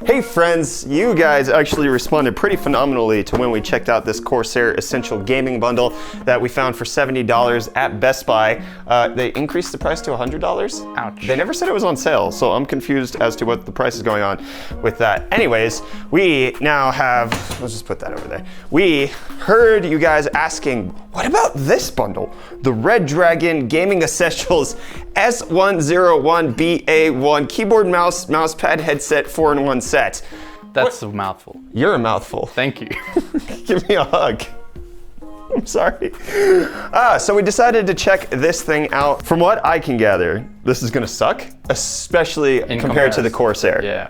Hey friends, you guys actually responded pretty phenomenally to when we checked out this Corsair Essential Gaming Bundle that we found for $70 at Best Buy. They increased the price to $100. Ouch. They never said it was on sale, so I'm confused as to what the price is going on with that. Anyways, we now have, let's just put that over there. We heard you guys asking, what about this bundle? The Redragon Gaming Essentials S101BA1 keyboard, mouse, mousepad, headset, 4-in-1 set. That's a mouthful. You're a mouthful. Thank you. Give me a hug. I'm sorry. So we decided to check this thing out. From what I can gather, this is gonna suck, especially compared to the Corsair. Yeah.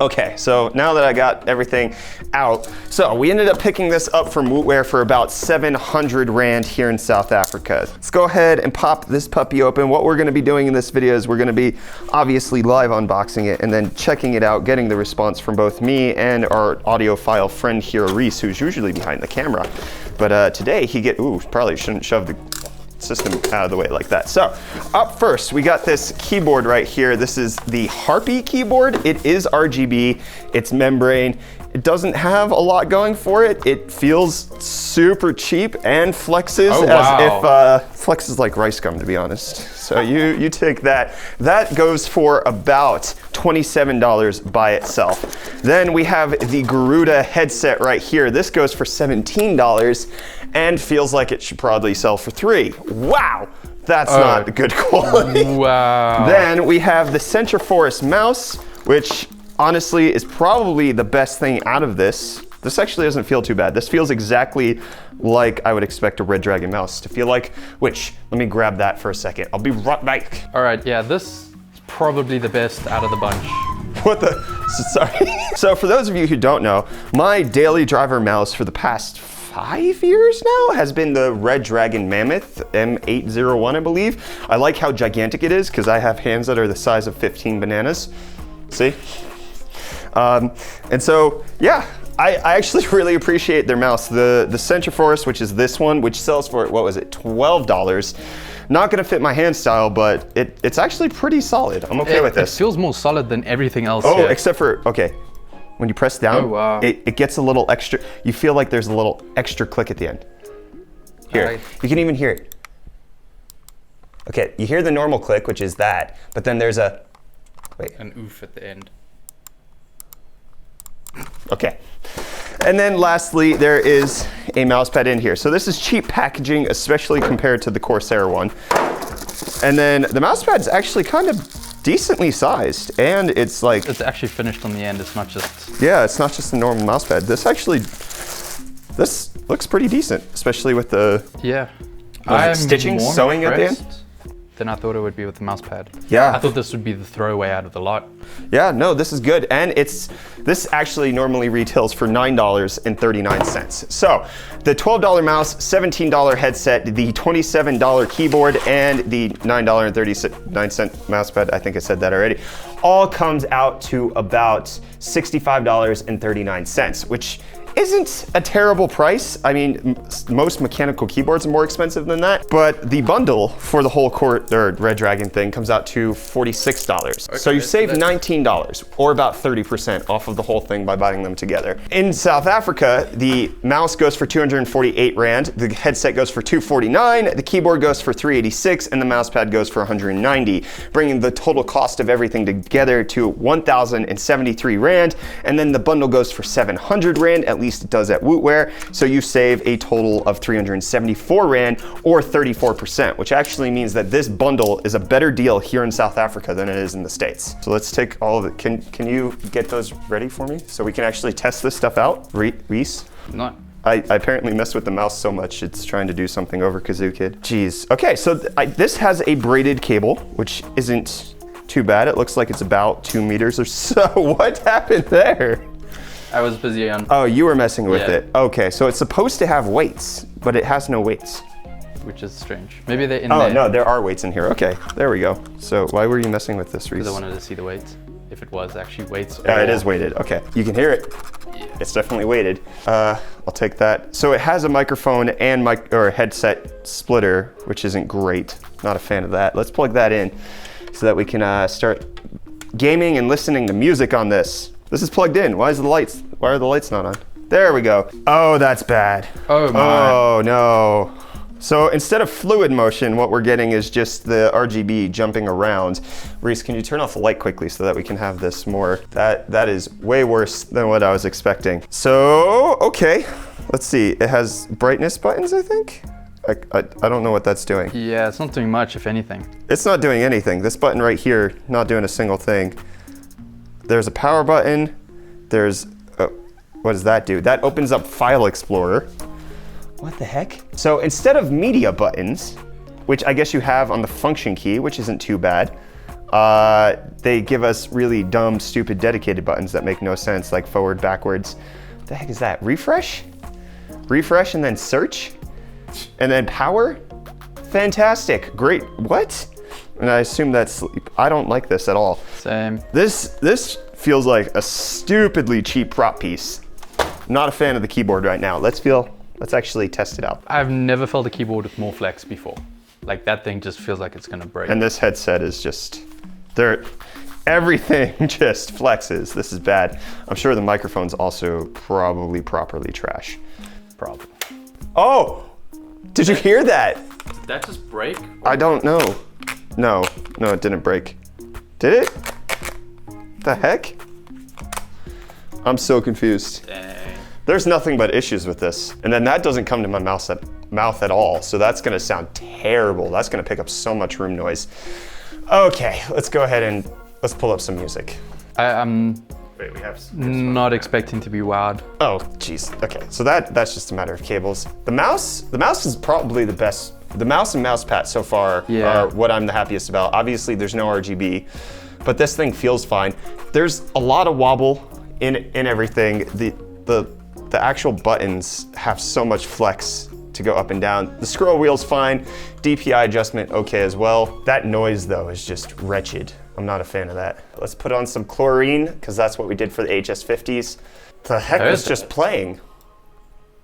Okay, so now that I got everything out, so we ended up picking this up from Wootware for about 700 Rand here in South Africa. Let's go ahead and pop this puppy open. What we're gonna be doing in this video is we're gonna be obviously live unboxing it and then checking it out, getting the response from both me and our audiophile friend here, Reece, who's usually behind the camera. But today probably shouldn't shove the system out of the way like that. So up first, we got this keyboard right here. This is the Harpy keyboard. It is RGB, it's membrane. It doesn't have a lot going for it. It feels super cheap and flexes as if flexes like rice gum, to be honest. So you take that. That goes for about $27 by itself. Then we have the Garuda headset right here. This goes for $17 and feels like it should probably sell for $3. Wow, that's not good quality. Wow. Then we have the Centroforce mouse, which honestly is probably the best thing out of this. This actually doesn't feel too bad. This feels exactly like I would expect a Redragon mouse to feel like, which, let me grab that for a second. I'll be right back. All right, yeah, this is probably the best out of the bunch. What the, sorry. So for those of you who don't know, my daily driver mouse for the past 5 years now has been the Redragon Mammoth M801, I believe. I like how gigantic it is because I have hands that are the size of 15 bananas. See? And so, yeah, I actually really appreciate their mouse. The Centroforce, which is this one, which sells for, what was it, $12. Not gonna fit my hand style, but it's actually pretty solid. I'm okay with this. It feels more solid than everything else. Oh, here. except for, okay. When you press down, it gets a little extra, you feel like there's a little extra click at the end. Here, Right. You can even hear it. Okay, you hear the normal click, which is that, but then there's an oof at the end. Okay. And then lastly, there is a mouse pad in here. So this is cheap packaging, especially compared to the Corsair one. And then the mouse pad is actually kind of decently sized, and it's like... It's actually finished on the end, it's not just... Yeah, it's not just a normal mouse pad. This looks pretty decent, especially with the stitching, sewing at the end. Than I thought it would be with the mouse pad. Yeah. I thought this would be the throwaway out of the lot. Yeah, no, this is good. And this actually normally retails for $9.39. So the $12 mouse, $17 headset, the $27 keyboard, and the $9.39 mouse pad, I think I said that already, all comes out to about $65.39, which isn't a terrible price. I mean, most mechanical keyboards are more expensive than that, but the bundle for the whole Redragon thing comes out to $46. Okay, so you save $19, or about 30% off of the whole thing by buying them together. In South Africa, the mouse goes for 248 Rand, the headset goes for 249, the keyboard goes for 386, and the mouse pad goes for 190, bringing the total cost of everything together to 1,073 Rand, and then the bundle goes for 700 Rand, at least it does at Wootware, so you save a total of 374 Rand, or 34%, which actually means that this bundle is a better deal here in South Africa than it is in the States. So let's take all of it. Can you get those ready for me so we can actually test this stuff out? Reece? No. I apparently messed with the mouse so much it's trying to do something over Kazoo Kid. Jeez. Okay, so this has a braided cable, which isn't too bad. It looks like it's about 2 meters or so. What happened there? I was busy on... Oh, you were messing with it. Okay, so it's supposed to have weights, but it has no weights. Which is strange. Maybe they're in there. Oh, no, there are weights in here. Okay, there we go. So why were you messing with this, Reece? Because I wanted to see the weights. If it was actually weights. Yeah, it is weighted. Okay, you can hear it. Yeah. It's definitely weighted. I'll take that. So it has a microphone and headset splitter, which isn't great. Not a fan of that. Let's plug that in so that we can start gaming and listening to music on this. This is plugged in. Why are the lights not on? There we go. Oh, that's bad. Oh my. Oh no. So instead of fluid motion, what we're getting is just the RGB jumping around. Reece, can you turn off the light quickly so that we can have this more? That is way worse than what I was expecting. So, okay. Let's see. It has brightness buttons, I think. I don't know what that's doing. Yeah, it's not doing much, if anything. It's not doing anything. This button right here, not doing a single thing. There's a power button. There's, what does that do? That opens up File Explorer. What the heck? So instead of media buttons, which I guess you have on the function key, which isn't too bad, they give us really dumb, stupid dedicated buttons that make no sense, like forward, backwards. What the heck is that? Refresh? Refresh and then search? And then power? Fantastic, great, what? And I assume that's sleep. I don't like this at all. Same. This feels like a stupidly cheap prop piece. Not a fan of the keyboard right now. Let's actually test it out. I've never felt a keyboard with more flex before. Like that thing just feels like it's gonna break. And this headset is just, everything just flexes. This is bad. I'm sure the microphone's also probably properly trash. Probably. Oh, did you hear that? Did that just break? I don't know. No, it didn't break. Did it? The heck? I'm so confused. Dang. There's nothing but issues with this. And then that doesn't come to my mouth at all. So that's gonna sound terrible. That's gonna pick up so much room noise. Okay, let's go ahead and let's pull up some music. Wait, we have Not expecting to be wowed. Oh, geez. Okay, so that's just a matter of cables. The mouse is probably the best. The mouse and mouse pad so far are what I'm the happiest about. Obviously, there's no RGB, but this thing feels fine. There's a lot of wobble in everything. The actual buttons have so much flex to go up and down. The scroll wheel's fine. DPI adjustment okay as well. That noise though is just wretched. I'm not a fan of that. Let's put on some chlorine because that's what we did for the HS50s. The heck was just playing?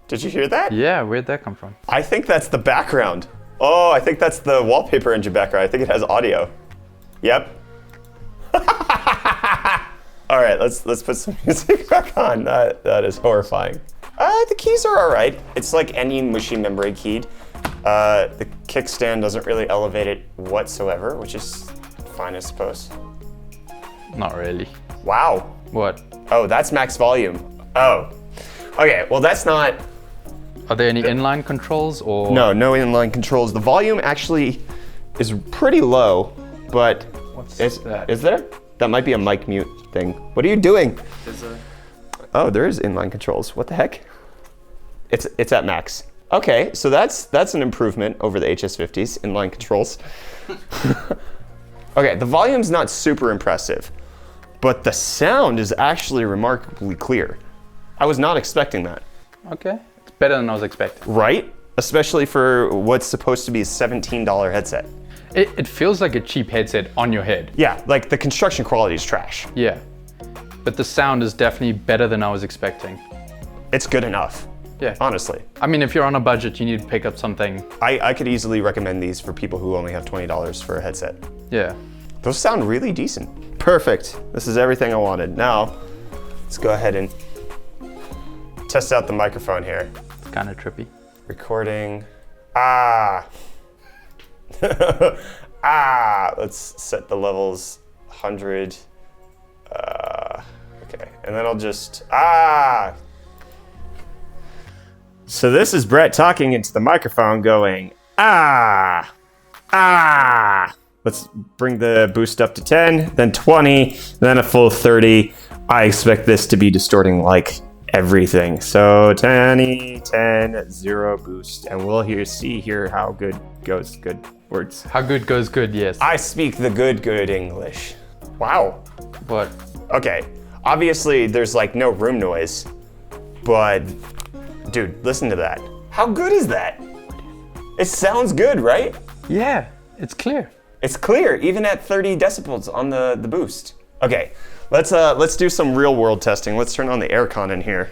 Did you hear that? Yeah, where'd that come from? I think that's the background. Oh, I think that's the wallpaper engine background. I think it has audio. Yep. All right, let's put some music back on. That is horrifying. The keys are all right. It's like any machine memory keyed. The kickstand doesn't really elevate it whatsoever, which is fine, I suppose. Not really. Wow. What? Oh, that's max volume. Oh. Okay, well that's not... Are there any inline controls or? No inline controls. The volume actually is pretty low, but... What's that? Is there? That might be a mic mute thing. What are you doing? Oh, there is inline controls. What the heck? It's at max. Okay, so that's an improvement over the HS50s, inline controls. Okay, the volume's not super impressive, but the sound is actually remarkably clear. I was not expecting that. Okay, it's better than I was expecting. Right? Especially for what's supposed to be a $17 headset. It feels like a cheap headset on your head. Yeah, like the construction quality is trash. Yeah, but the sound is definitely better than I was expecting. It's good enough. Yeah. Honestly. I mean, if you're on a budget, you need to pick up something. I could easily recommend these for people who only have $20 for a headset. Yeah. Those sound really decent. Perfect. This is everything I wanted. Now, let's go ahead and test out the microphone here. It's kind of trippy. Recording. Let's set the levels 100. Okay, and then I'll just, So this is Brett talking into the microphone going, Let's bring the boost up to 10, then 20, then a full 30. I expect this to be distorting like everything. So 10, 0 boost, and we'll see here how good goes. Good words. How good goes good, yes. I speak the good English. Wow. What? Okay, obviously there's like no room noise, but dude, listen to that. How good is that? It sounds good, right? Yeah, it's clear. It's clear, even at 30 decibels on the boost. Okay, let's do some real world testing. Let's turn on the aircon in here.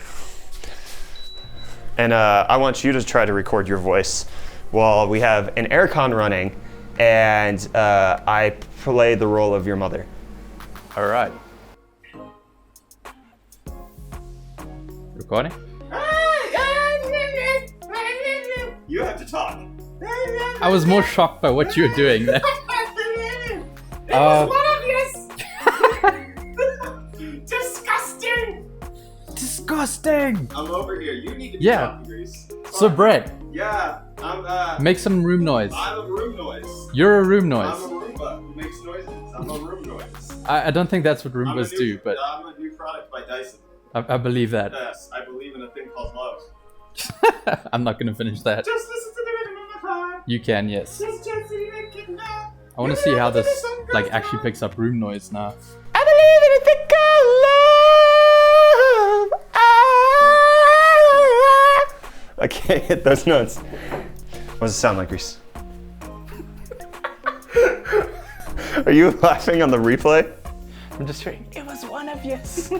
And I want you to try to record your voice while we have an aircon running and I play the role of your mother. All right. Got it? You have to talk. I was more shocked by what you were doing there. Disgusting! Disgusting! I'm over here. You need to be Yeah. talking, Reece. So Brett, Yeah, I'm make some room noise. I'm a room noise. You're a room I'm a noise. Roomba who makes noises. I'm a room noise. I don't think that's what Roombas do, but I'm a new product by Dyson. I believe that. Yes, I believe in a thing called love. I'm not gonna finish that. Just listen to the rhythm of my heart. You can, yes. Just make it now. I want to see how this like actually picks up room noise now. I believe in a thing called love. I can't hit those notes. What does it sound like, Reece? Are you laughing on the replay? I'm just hearing, it was one of yes.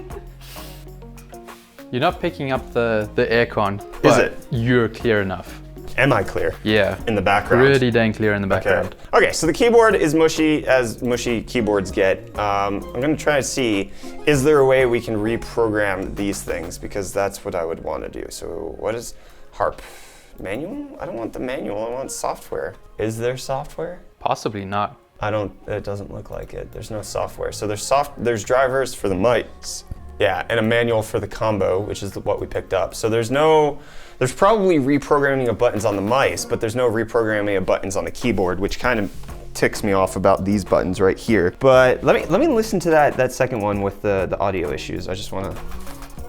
You're not picking up the aircon, but it? you're clear enough. Am I clear? Yeah. In the background. Really dang clear in the background. Okay, so the keyboard is mushy as mushy keyboards get. I'm gonna try to see, is there a way we can reprogram these things? Because that's what I would want to do. So what is harp? Manual? I don't want the manual, I want software. Is there software? Possibly not. It doesn't look like it. There's no software. So there's drivers for the mics. Yeah, and a manual for the combo, which is what we picked up. So there's probably reprogramming of buttons on the mice, but there's no reprogramming of buttons on the keyboard, which kind of ticks me off about these buttons right here. But let me listen to that second one with the audio issues. I just wanna,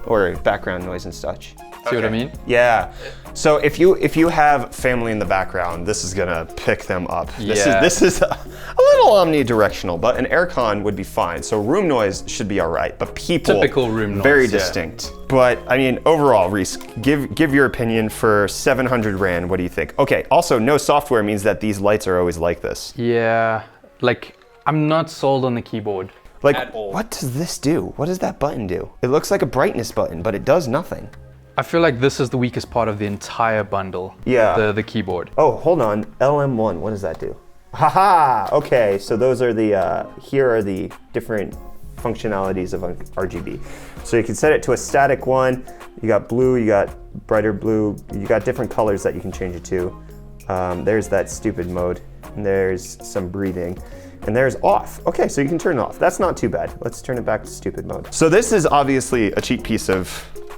or background noise and such. See what I mean? Yeah. So if you have family in the background, this is gonna pick them up. Yeah. This is a little omnidirectional, but an aircon would be fine. So room noise should be all right, but people Typical room noise, very yeah. distinct. But I mean, overall, Reece, give your opinion for 700 Rand. What do you think? Okay. Also, no software means that these lights are always like this. Yeah, like I'm not sold on the keyboard. Like, At all. what does this do? What does that button do? It looks like a brightness button, but it does nothing. I feel like this is the weakest part of the entire bundle. Yeah. The keyboard. Oh, hold on. LM1, what does that do? Haha! Okay, so those are the, here are the different functionalities of RGB. So you can set it to a static one. You got blue, you got brighter blue, you got different colors that you can change it to. There's that stupid mode, and there's some breathing. And there's off. Okay, so you can turn it off. That's not too bad. Let's turn it back to stupid mode. So this is obviously a cheap piece of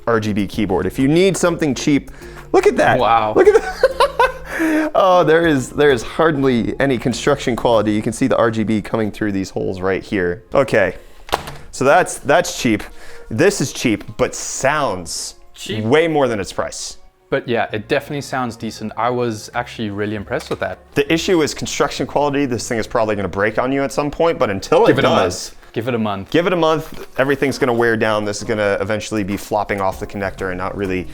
RGB keyboard. If you need something cheap, look at that. Wow. Look at that. Oh, there is hardly any construction quality. You can see the RGB coming through these holes right here. Okay, so that's cheap. This is cheap, but sounds Cheap. way more than its price. But yeah, it definitely sounds decent. I was actually really impressed with that. The issue is construction quality. This thing is probably going to break on you at some point, but until Give it does, a month. Give it a month. give it a month, everything's gonna wear down. This is gonna eventually be flopping off the connector and not really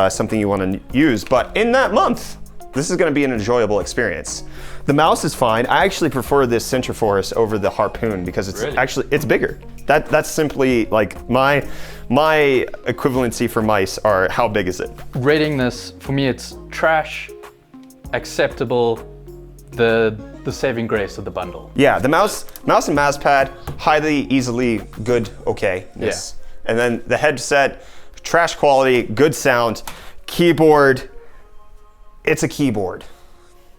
something you wanna use. But in that month, this is gonna be an enjoyable experience. The mouse is fine. I actually prefer this Centriforce over the Harpoon because it's Really? it's bigger. That's simply like my equivalency for mice are how big is it? Rating this, for me it's trash, acceptable, the saving grace of the bundle. Yeah, the mouse and mouse pad, highly, easily, good, okay. Yes. And then the headset, trash quality, good sound. Keyboard, it's a keyboard.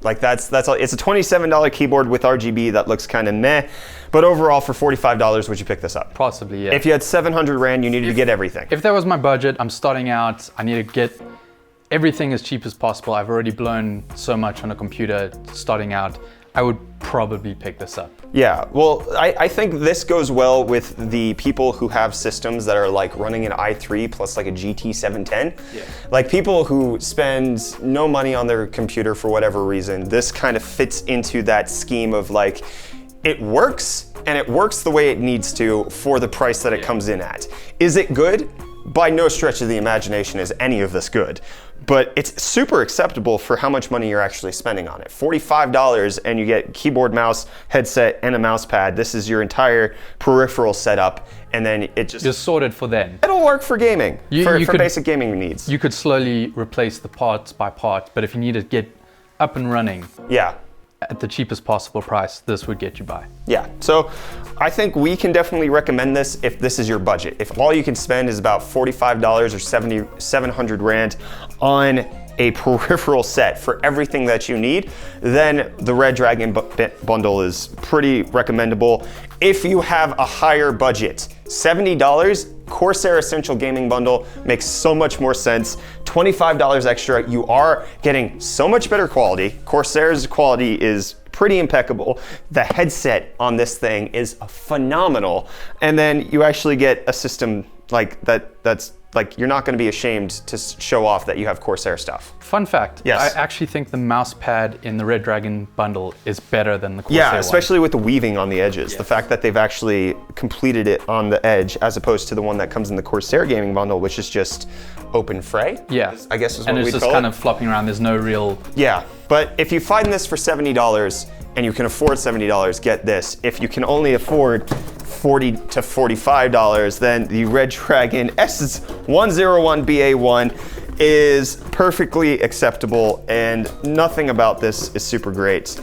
Like that's all. It's a $27 keyboard with RGB that looks kind of meh, but overall for $45, would you pick this up? Possibly, yeah. If you had 700 Rand, you needed to get everything. If that was my budget, I'm starting out, I need to get everything as cheap as possible. I've already blown so much on a computer starting out. I would probably pick this up. Yeah, well, I think this goes well with the people who have systems that are like running an i3 plus like a GT 710. Yeah. Like people who spend no money on their computer for whatever reason, this kind of fits into that scheme of like, it works and it works the way it needs to for the price that it comes in at. Is it good? By no stretch of the imagination is any of this good. But it's super acceptable for how much money you're actually spending on it. $45 and you get keyboard, mouse, headset, and a mouse pad. This is your entire peripheral setup, and then it You're sorted for then. it'll work for gaming, for could- basic gaming needs. You could slowly replace the parts by part, but if you need to get up and running, Yeah. at the cheapest possible price, this would get you by. Yeah, so I think we can definitely recommend this if this is your budget. If all you can spend is about $45 or 700 Rand on a peripheral set for everything that you need, then the Redragon bundle is pretty recommendable. If you have a higher budget, $70, Corsair Essential Gaming Bundle makes so much more sense. $25 extra, you are getting so much better quality. Corsair's quality is pretty impeccable. The headset on this thing is phenomenal. And then you actually get a system like that's like, you're not gonna be ashamed to show off that you have Corsair stuff. Fun fact, yes. I actually think the mouse pad in the Redragon bundle is better than the Corsair Yeah, especially with the weaving on the edges. Yes. The fact that they've actually completed it on the edge as opposed to the one that comes in the Corsair gaming bundle, which is just open fray. Yeah. I guess is what and we'd it's just call kind it. of flopping around. There's no real... Yeah, but if you find this for $70 and you can afford $70, get this. If you can only afford $40 to $45, then the Redragon S101BA1 is perfectly acceptable, and nothing about this is super great.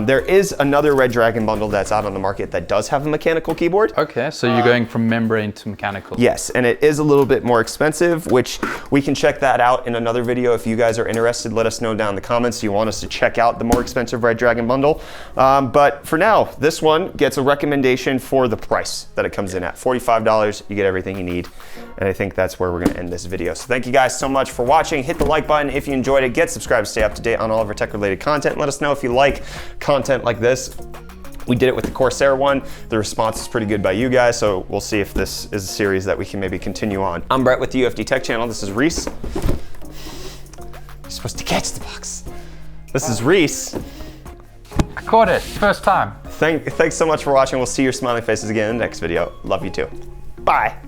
There is another Redragon bundle that's out on the market that does have a mechanical keyboard. Okay, so you're going from membrane to mechanical. Yes, and it is a little bit more expensive, which we can check that out in another video. If you guys are interested, let us know down in the comments. You want us to check out the more expensive Redragon bundle. But for now, this one gets a recommendation for the price that it comes in at. $45, you get everything you need. And I think that's where we're gonna end this video. So thank you guys so much for watching. Hit the like button if you enjoyed it. Get subscribed to stay up to date on all of our tech related content. Let us know if you like content like this. We did it with the Corsair one. The response is pretty good by you guys, so we'll see if this is a series that we can maybe continue on. I'm Brett with the UFD Tech Channel. This is Reece. You're supposed to catch the box. This is Reece. I caught it, first time. Thanks so much for watching. We'll see your smiling faces again in the next video. Love you too. Bye.